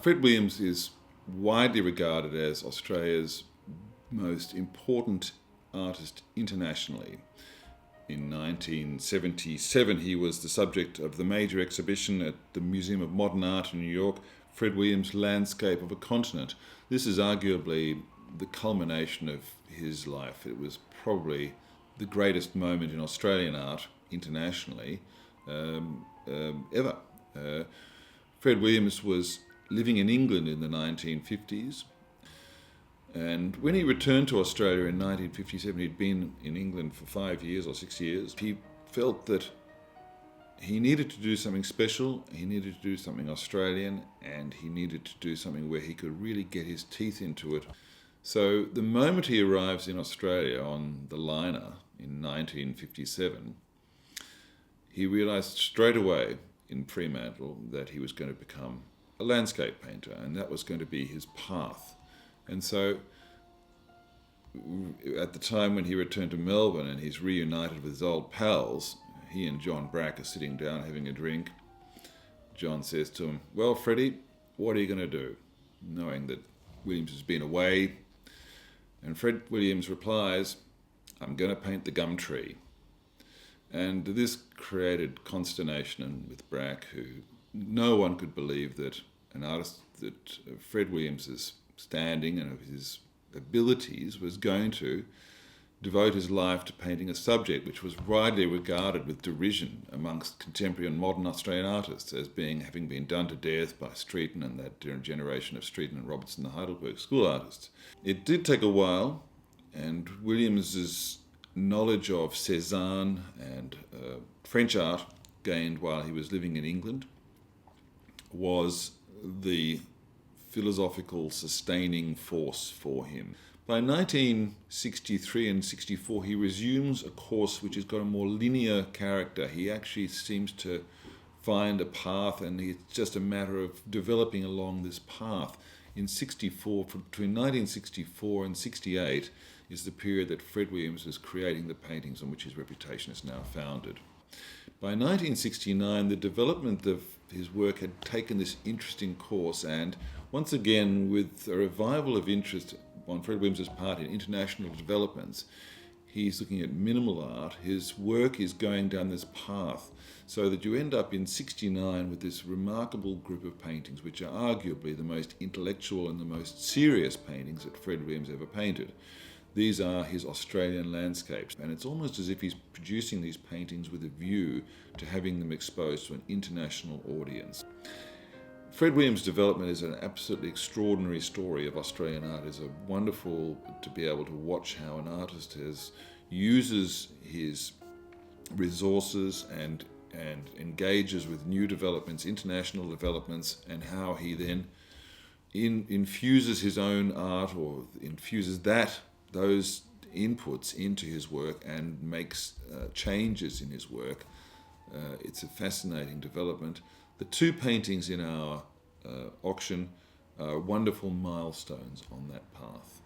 Fred Williams is widely regarded as Australia's most important artist internationally. In 1977, he was the subject of the major exhibition at the Museum of Modern Art in New York, Fred Williams' Landscape of a Continent. This is arguably the culmination of his life. It was probably the greatest moment in Australian art internationally ever. Fred Williams was living in England in the 1950s, and when he returned to Australia in 1957, he'd been in England for 5 years or 6 years. He felt that he needed to do something special, he needed to do something Australian, and he needed to do something where he could really get his teeth into it. So the moment he arrives in Australia on the liner in 1957, he realised straight away in Fremantle that he was going to become a landscape painter, and that was going to be his path. And so at the time when he returned to Melbourne and he's reunited with his old pals, he and John Brack are sitting down having a drink. John says to him, "Well, Freddie, what are you going to do?" Knowing that Williams has been away. And Fred Williams replies, "I'm going to paint the gum tree." And this created consternation with Brack, who no one could believe that an artist that Fred Williams's standing and of his abilities was going to devote his life to painting a subject which was widely regarded with derision amongst contemporary and modern Australian artists as having been done to death by Streeton and that generation of Streeton and Robertson, the Heidelberg school artists. It did take a while, and Williams's knowledge of Cézanne and French art gained while he was living in England was the philosophical sustaining force for him. By 1963 and 64, he resumes a course which has got a more linear character. He actually seems to find a path, and it's just a matter of developing along this path. In 64, between 1964 and 68, is the period that Fred Williams is creating the paintings on which his reputation is now founded. By 1969, the development of his work had taken this interesting course, and once again, with a revival of interest on Fred Williams' part in international developments, he's looking at minimal art. His work is going down this path, so that you end up in 69 with this remarkable group of paintings, which are arguably the most intellectual and the most serious paintings that Fred Williams ever painted. These are his Australian landscapes, and it's almost as if he's producing these paintings with a view to having them exposed to an international audience. Fred Williams' development is an absolutely extraordinary story of Australian art. It's wonderful to be able to watch how an artist uses his resources and engages with new developments, international developments, and how he then infuses his own art or infuses those inputs into his work and makes changes in his work. It's a fascinating development. The two paintings in our auction are wonderful milestones on that path.